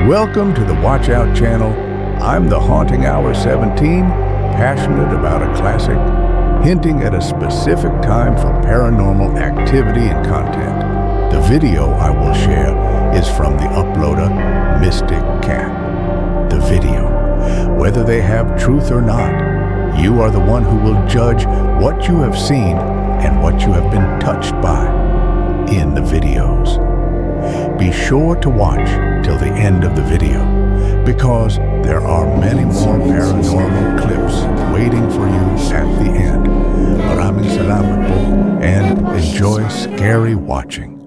Welcome to the WatchOut channel. I'm the Haunting Hour 17, passionate about a classic, hinting at a specific time for paranormal activity and content. The video I will share is from the uploader Mystic Cat. The video, whether they have truth or not, you are the one who will judge what you have seen and what you have been touched by in the videos. Be sure to watch till the end of the video, because there are many more paranormal clips waiting for you at the end. Maraming salamat po, and enjoy scary watching.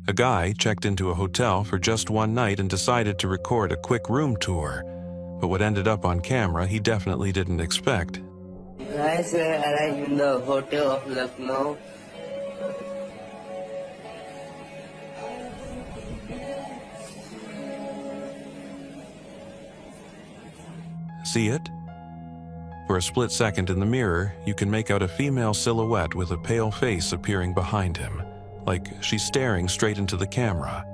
A guy checked into a hotel for just one night and decided to record a quick room tour. But what ended up on camera he definitely didn't expect. Guys, we arrived in the hotel of Lucknow. See it? For a split second in the mirror, you can make out a female silhouette with a pale face appearing behind him, like she's staring straight into the camera,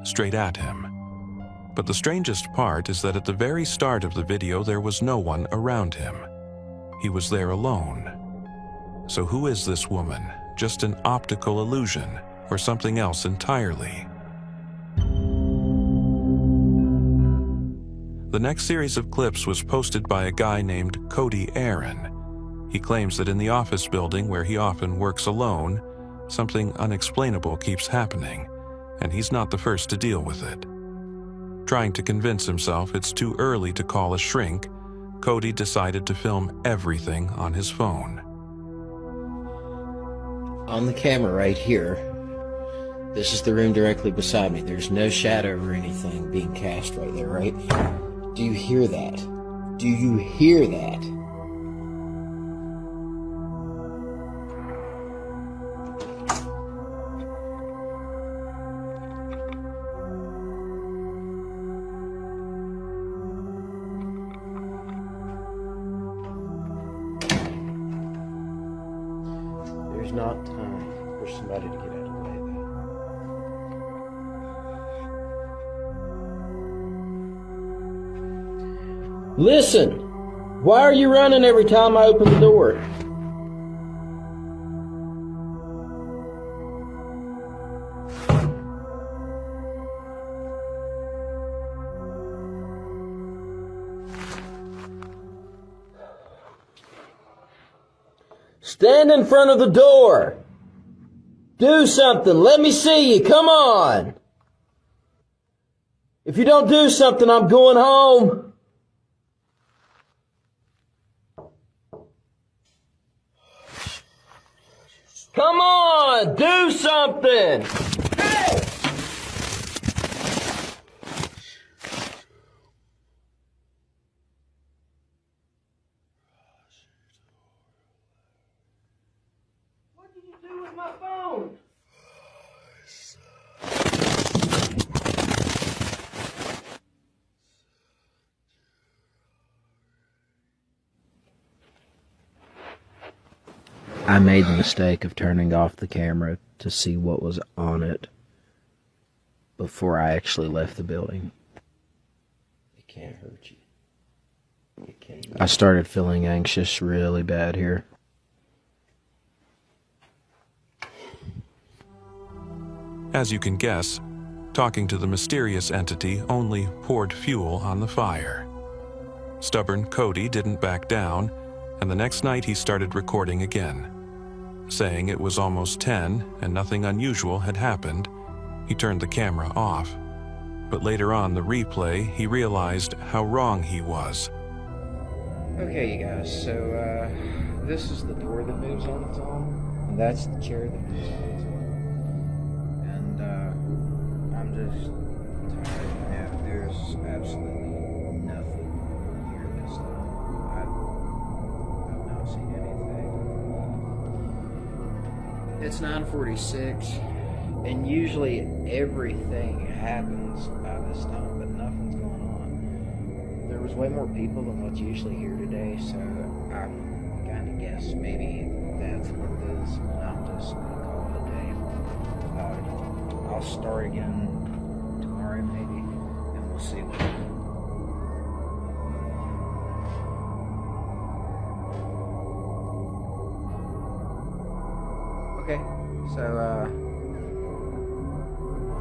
straight at him. But the strangest part is that at the very start of the video there was no one around him. He was there alone. So who is this woman? Just an optical illusion, or something else entirely? The next series of clips was posted by a guy named Cody Aaron. He claims that in the office building where he often works alone, something unexplainable keeps happening, and he's not the first to deal with it. Trying to convince himself it's too early to call a shrink, Cody decided to film everything on his phone. On the camera right here, this is the room directly beside me. There's no shadow or anything being cast right there, right? Do you hear that? Do you hear that? There's not time for somebody to get out of the way, though. Listen! Why are you running every time I open the door? Stand in front of the door! Do something! Let me see you! Come on! If you don't do something, I'm going home! Come on, do something! Hey! What did you do with my phone? I made the mistake of turning off the camera to see what was on it before I actually left the building. It can't hurt you. It can't. I started feeling anxious really bad here. As you can guess, talking to the mysterious entity only poured fuel on the fire. Stubborn Cody didn't back down, and the next night he started recording again. Saying it was almost 10 and nothing unusual had happened, he turned the camera off. But later on the replay, he realized how wrong he was. Okay, you guys, so this is the door that moves on its own, and that's the chair that moves on its own. And I'm just tired now. There's absolutely nothing here this time. I've not seen anything. It's 9:46, and usually everything happens by this time, but nothing's going on. There was way more people than what's usually here today, so I kind of guess maybe that's what it is. I'm just going to call it a day. I'll start again tomorrow maybe, and we'll see what happens. Okay, so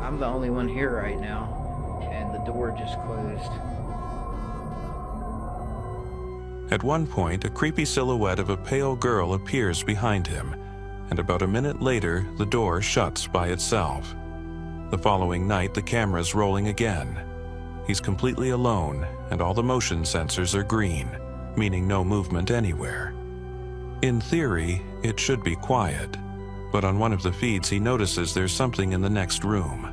I'm the only one here right now, and the door just closed. At one point, a creepy silhouette of a pale girl appears behind him, and about a minute later, the door shuts by itself. The following night, the camera's rolling again. He's completely alone, and all the motion sensors are green, meaning no movement anywhere. In theory, it should be quiet, but on one of the feeds he notices there's something in the next room.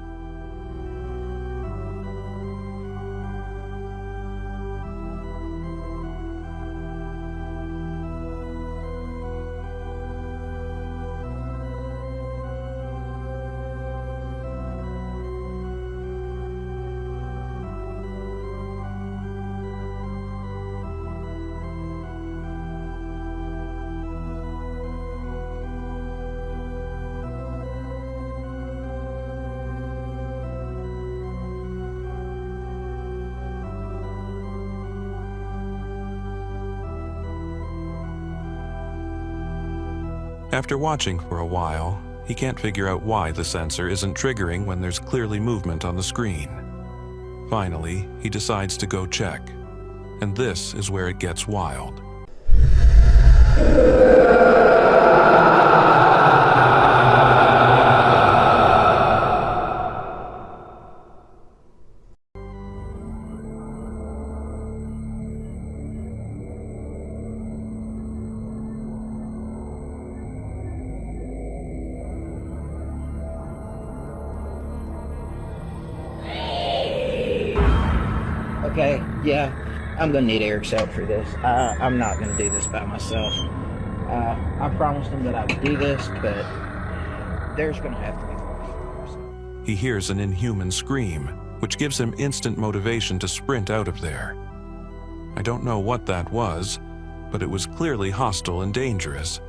After watching for a while, he can't figure out why the sensor isn't triggering when there's clearly movement on the screen. Finally, he decides to go check. And this is where it gets wild. Okay, yeah, I'm gonna need Eric's help for this. I'm not gonna do this by myself. I promised him that I would do this, but there's gonna have to be more. He hears an inhuman scream, which gives him instant motivation to sprint out of there. I don't know what that was, but it was clearly hostile and dangerous.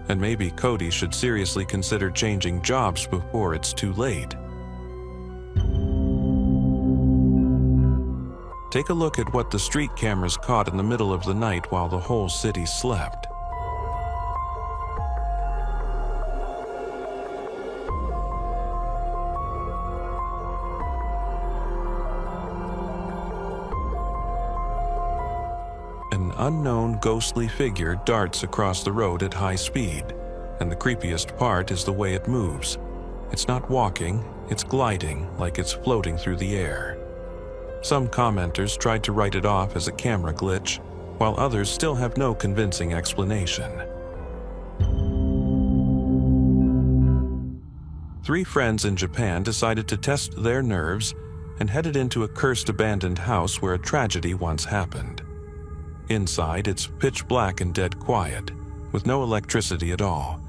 And maybe Cody should seriously consider changing jobs before it's too late. Take a look at what the street cameras caught in the middle of the night while the whole city slept. An unknown ghostly figure darts across the road at high speed, and the creepiest part is the way it moves. It's not walking, it's gliding like it's floating through the air. Some commenters tried to write it off as a camera glitch, while others still have no convincing explanation. 3 friends in Japan decided to test their nerves and headed into a cursed abandoned house where a tragedy once happened. Inside, it's pitch black and dead quiet, with no electricity at all,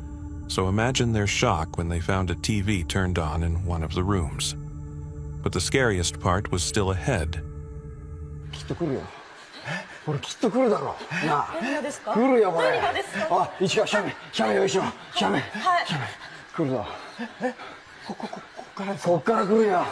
so imagine their shock when they found a TV turned on in one of the rooms. But the scariest part was still ahead. きっと来るよ。俺きっと来るだろう。なあ。何がですか？来るよこれ。何がですか？あ、一応斜面用意しろ。斜面。はい。斜面。来るぞ。こっから来るよ。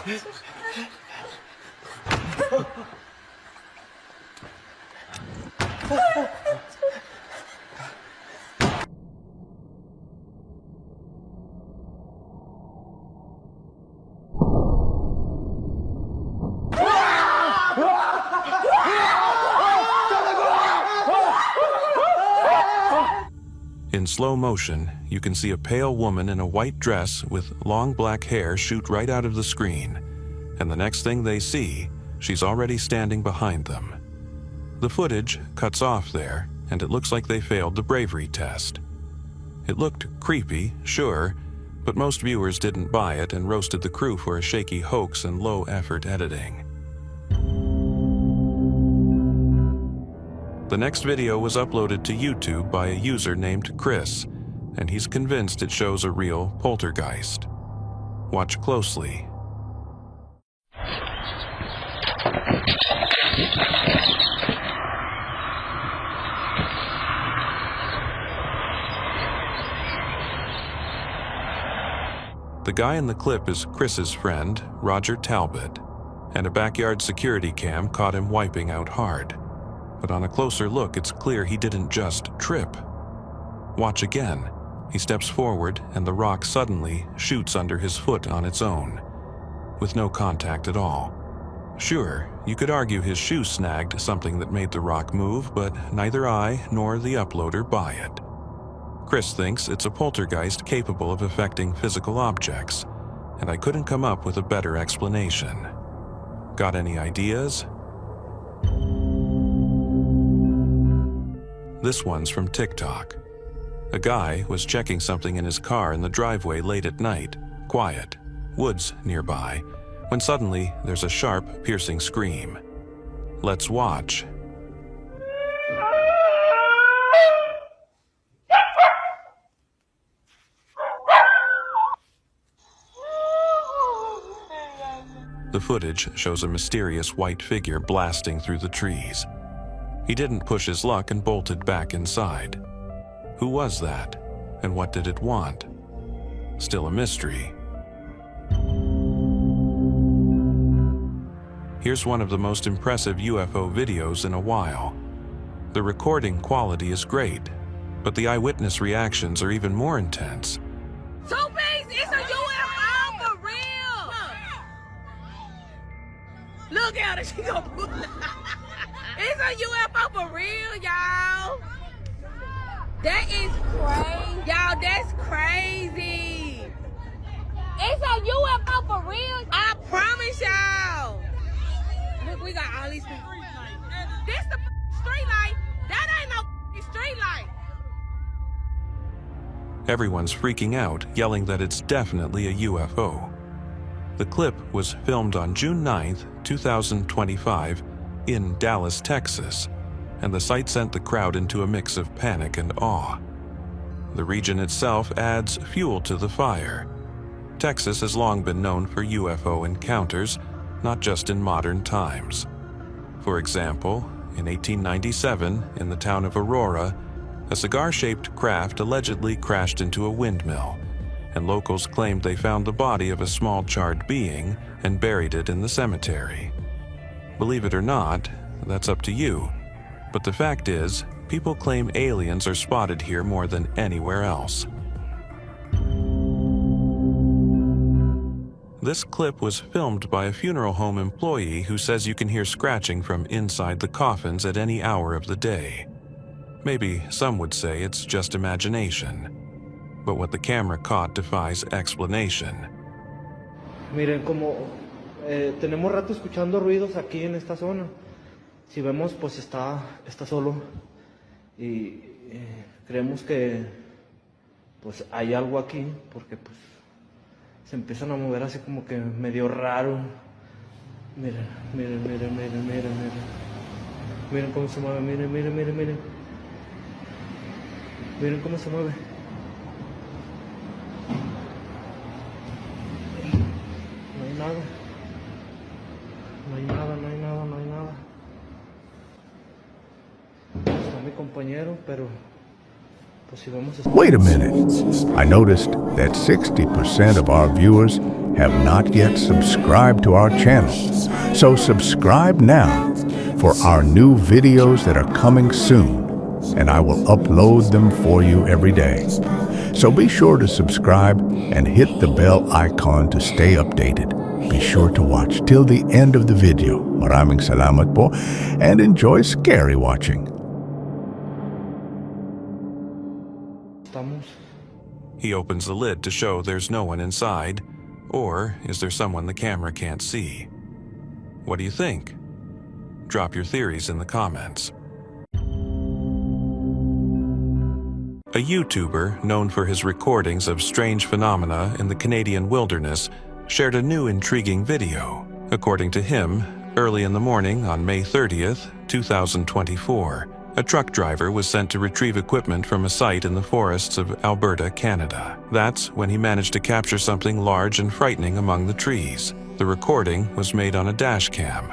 In slow motion, you can see a pale woman in a white dress with long black hair shoot right out of the screen, and the next thing they see, she's already standing behind them. The footage cuts off there, and it looks like they failed the bravery test. It looked creepy, sure, but most viewers didn't buy it and roasted the crew for a shaky hoax and low-effort editing. The next video was uploaded to YouTube by a user named Chris, and he's convinced it shows a real poltergeist. Watch closely. The guy in the clip is Chris's friend, Roger Talbot, and a backyard security cam caught him wiping out hard. But on a closer look, it's clear he didn't just trip. Watch again. He steps forward and the rock suddenly shoots under his foot on its own, with no contact at all. Sure, you could argue his shoe snagged something that made the rock move, but neither I nor the uploader buy it. Chris thinks it's a poltergeist capable of affecting physical objects, and I couldn't come up with a better explanation. Got any ideas? This one's from TikTok. A guy was checking something in his car in the driveway late at night, quiet, woods nearby, when suddenly there's a sharp, piercing scream. Let's watch. The footage shows a mysterious white figure blasting through the trees. He didn't push his luck and bolted back inside. Who was that, and what did it want? Still a mystery. Here's one of the most impressive UFO videos in a while. The recording quality is great, but the eyewitness reactions are even more intense. Two-Piece, it's a UFO for real! Look at her, she gonna pull it. It's a UFO for real, y'all! That is crazy. Y'all, that's crazy. It's a UFO for real. I promise y'all. Look, we got all these people. This the street light. That ain't no street light. Everyone's freaking out, yelling that it's definitely a UFO. The clip was filmed on June 9th, 2025, in Dallas, Texas, and the sight sent the crowd into a mix of panic and awe. The region itself adds fuel to the fire. Texas has long been known for UFO encounters, not just in modern times. For example, in 1897, in the town of Aurora, a cigar-shaped craft allegedly crashed into a windmill, and locals claimed they found the body of a small charred being and buried it in the cemetery. Believe it or not, that's up to you. But the fact is, people claim aliens are spotted here more than anywhere else. This clip was filmed by a funeral home employee who says you can hear scratching from inside the coffins at any hour of the day. Maybe some would say it's just imagination, but what the camera caught defies explanation. Miren, como tenemos rato escuchando ruidos aquí en esta zona. Si vemos, pues está solo y creemos que pues hay algo aquí porque pues se empiezan a mover así como que medio raro. Miren, miren, miren, miren, miren, miren. Miren cómo se mueve, miren, miren, miren, miren. Miren cómo se mueve. No hay nada. No hay nada, no hay nada, no hay nada. Está mi compañero, pero pues si vamos a... Wait a minute. I noticed that 60% of our viewers have not yet subscribed to our channel. So subscribe now for our new videos that are coming soon, and I will upload them for you every day. So be sure to subscribe and hit the bell icon to stay updated. Be sure to watch till the end of the video. Maraming salamat po, and enjoy scary watching. He opens the lid to show there's no one inside, or is there someone the camera can't see? What do you think? Drop your theories in the comments. A YouTuber known for his recordings of strange phenomena in the Canadian wilderness shared a new intriguing video. According to him, early in the morning on May 30th, 2024, a truck driver was sent to retrieve equipment from a site in the forests of Alberta, Canada. That's when he managed to capture something large and frightening among the trees. The recording was made on a dash cam.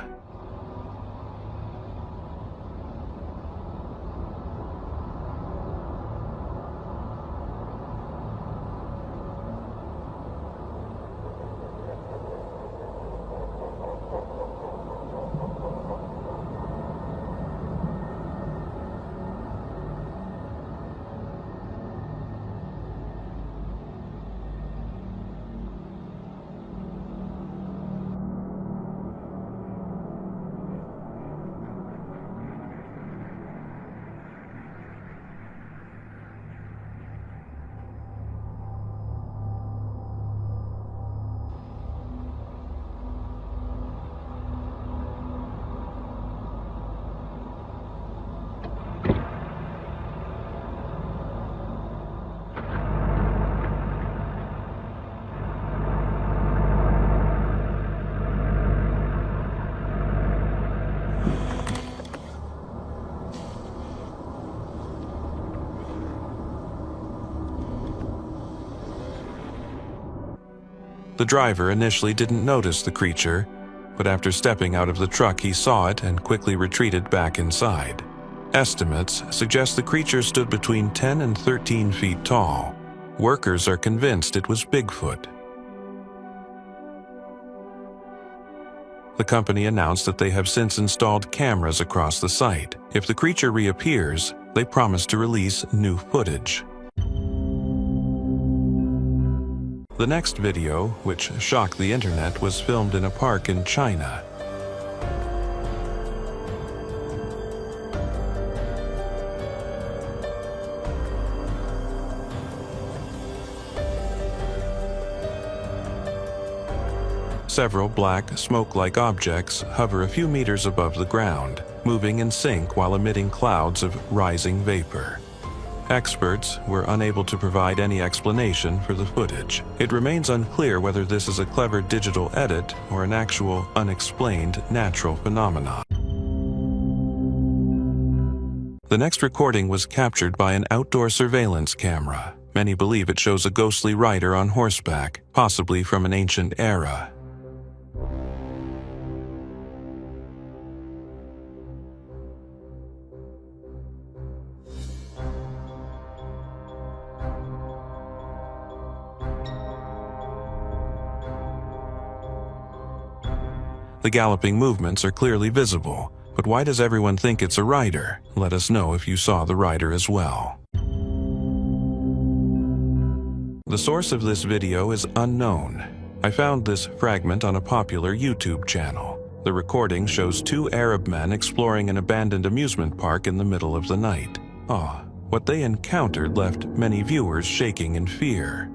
The driver initially didn't notice the creature, but after stepping out of the truck he saw it and quickly retreated back inside. Estimates suggest the creature stood between 10 and 13 feet tall. Workers are convinced it was Bigfoot. The company announced that they have since installed cameras across the site. If the creature reappears, they promise to release new footage. The next video, which shocked the internet, was filmed in a park in China. Several black, smoke-like objects hover a few meters above the ground, moving in sync while emitting clouds of rising vapor. Experts were unable to provide any explanation for the footage. It remains unclear whether this is a clever digital edit or an actual, unexplained natural phenomenon. The next recording was captured by an outdoor surveillance camera. Many believe it shows a ghostly rider on horseback, possibly from an ancient era. The galloping movements are clearly visible, but why does everyone think it's a rider? Let us know if you saw the rider as well. The source of this video is unknown. I found this fragment on a popular YouTube channel. The recording shows two Arab men exploring an abandoned amusement park in the middle of the night. What they encountered left many viewers shaking in fear.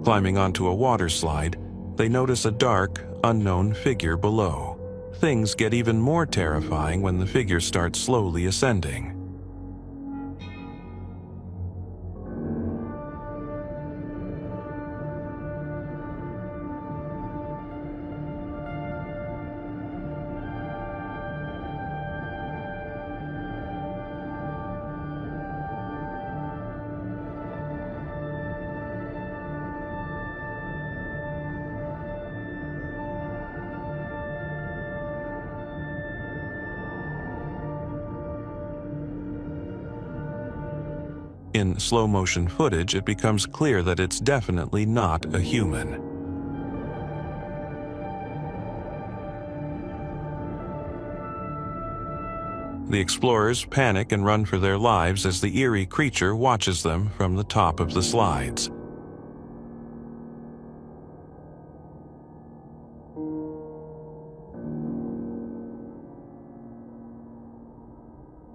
Climbing onto a water slide, they notice a dark, unknown figure below. Things get even more terrifying when the figure starts slowly ascending. In slow-motion footage, it becomes clear that it's definitely not a human. The explorers panic and run for their lives as the eerie creature watches them from the top of the slides.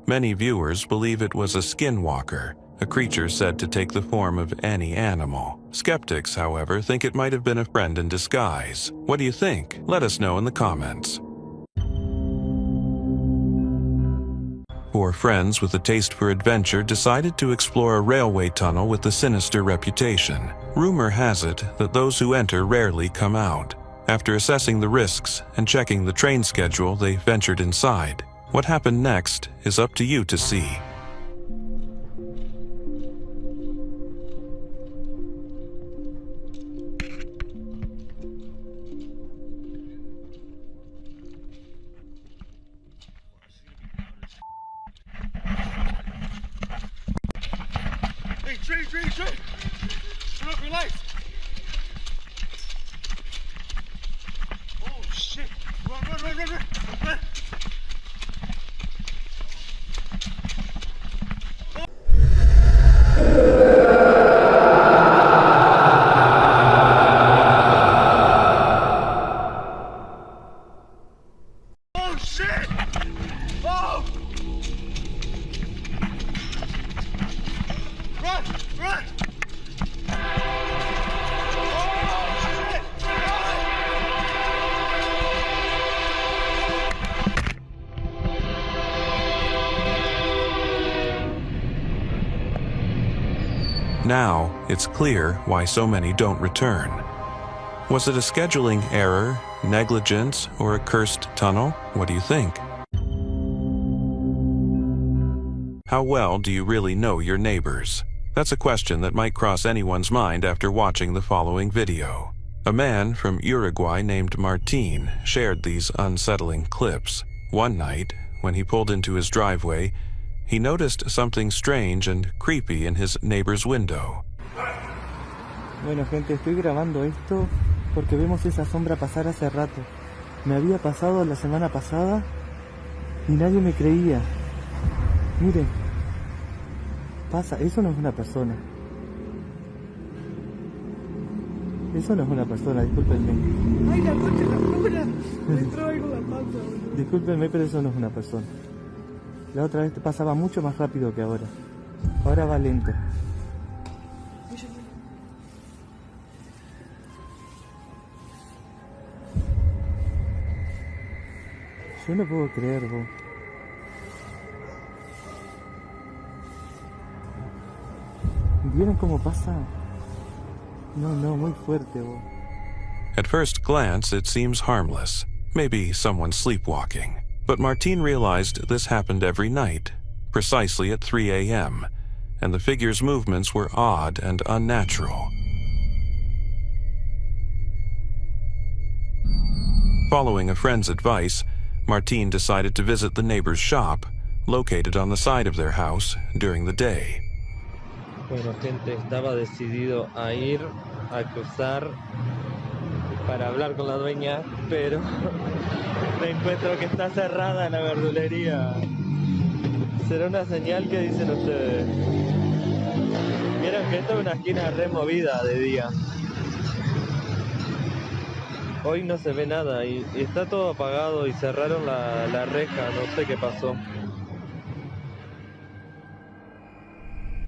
Many viewers believe it was a skinwalker, a creature said to take the form of any animal. Skeptics, however, think it might have been a friend in disguise. What do you think? Let us know in the comments. Four friends with a taste for adventure decided to explore a railway tunnel with a sinister reputation. Rumor has it that those who enter rarely come out. After assessing the risks and checking the train schedule, they ventured inside. What happened next is up to you to see. Hey, train! Turn off your lights! Oh, shit! Run! Oh, shit! Oh! Run! Now, it's clear why so many don't return. Was it a scheduling error, negligence, or a cursed tunnel? What do you think? How well do you really know your neighbors? That's a question that might cross anyone's mind after watching the following video. A man from Uruguay named Martin shared these unsettling clips. One night, when he pulled into his driveway, he noticed something strange and creepy in his neighbor's window. Bueno, gente, estoy grabando esto porque vemos esa sombra pasar hace rato. Me había pasado la semana pasada y nadie me creía. Miren, pasa, eso no es una persona. Eso no es una persona, discúlpenme. Ay, la concha, la luna. Me entró algo en la panza. Discúlpenme, pero eso no es una persona. La otra vez pasaba mucho más rápido que ahora. Ahora va lento. Yo no puedo creer, vos. ¿Vieron cómo pasa? No, muy fuerte, vos. At first glance, it seems harmless. Maybe someone sleepwalking. But Martin realized this happened every night, precisely at 3 a.m., and the figure's movements were odd and unnatural. Following a friend's advice, Martin decided to visit the neighbor's shop, located on the side of their house, during the day. Bueno, gente, estaba decidido a ir a cruzar para hablar con la dueña, pero me encuentro que está cerrada la verdulería. ¿Será una señal? ¿Qué dicen ustedes? Vieron que esta es una esquina removida de día. Hoy no se ve nada y está todo apagado y cerraron la reja, no sé qué pasó.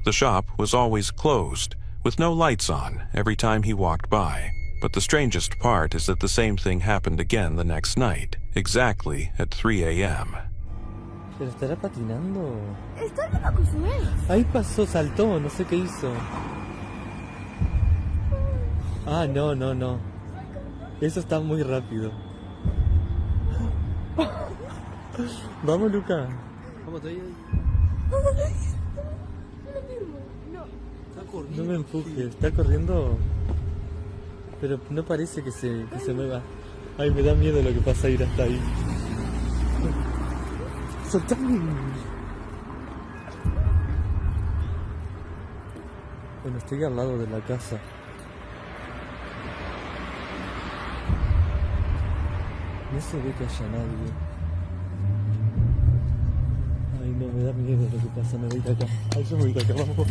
The shop was always closed, with no lights on every time he walked by. But the strangest part is that the same thing happened again the next night, exactly at 3 a.m. ¿Pero estará patinando? Está loca con su ex. Ahí pasó, saltó, no sé qué hizo. Ah, no. Eso está muy rápido. Vamos, Luca. Vamos, estoy ahí. No me empujes, está corriendo. Pero no parece que se mueva. Ay, me da miedo lo que pasa ir hasta ahí. ¡Soltame! Bueno, estoy al lado de la casa. No se ve que haya nadie. Ay, no, me da miedo lo que pasa, me voy de acá. Ay, yo me voy de acá, vamos.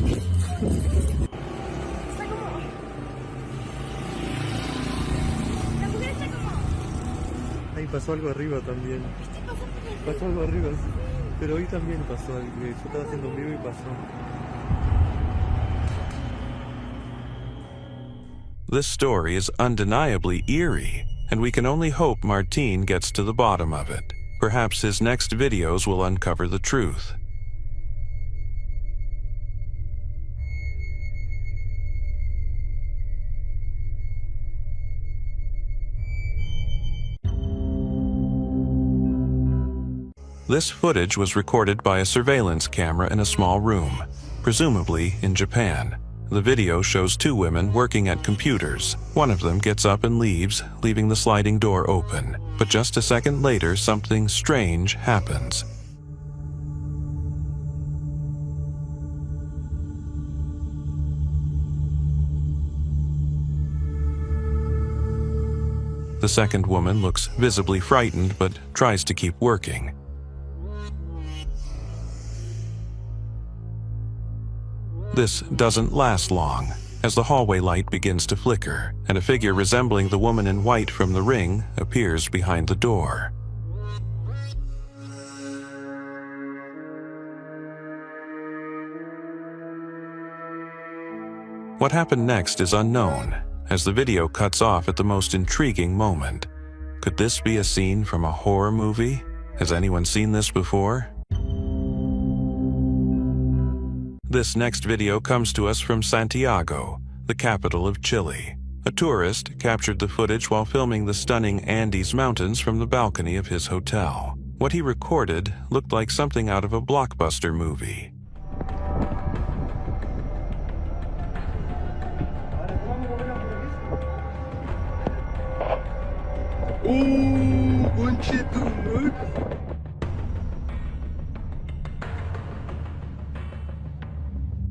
Ay, pasó algo arriba también. Pasó algo arriba, sí. Pero hoy también pasó algo. Yo estaba haciendo un vivo y pasó. This story is undeniably eerie, and we can only hope Martin gets to the bottom of it. Perhaps his next videos will uncover the truth. This footage was recorded by a surveillance camera in a small room, presumably in Japan. The video shows two women working at computers. One of them gets up and leaves, leaving the sliding door open. But just a second later, something strange happens. The second woman looks visibly frightened but tries to keep working. This doesn't last long, as the hallway light begins to flicker, and a figure resembling the woman in white from The Ring appears behind the door. What happened next is unknown, as the video cuts off at the most intriguing moment. Could this be a scene from a horror movie? Has anyone seen this before? This next video comes to us from Santiago, the capital of Chile. A tourist captured the footage while filming the stunning Andes Mountains from the balcony of his hotel. What he recorded looked like something out of a blockbuster movie.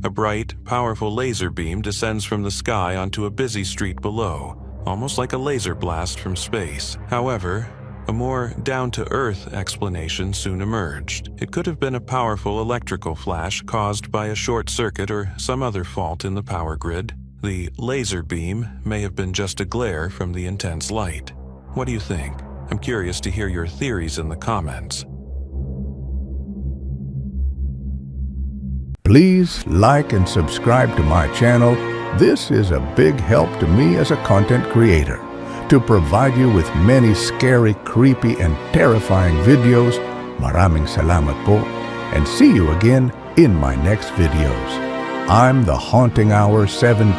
A bright, powerful laser beam descends from the sky onto a busy street below, almost like a laser blast from space. However, a more down-to-earth explanation soon emerged. It could have been a powerful electrical flash caused by a short circuit or some other fault in the power grid. The laser beam may have been just a glare from the intense light. What do you think? I'm curious to hear your theories in the comments. Please like and subscribe to my channel. This is a big help to me as a content creator, to provide you with many scary, creepy, and terrifying videos. Maraming salamat po, and see you again in my next videos. I'm the Haunting Hour 17.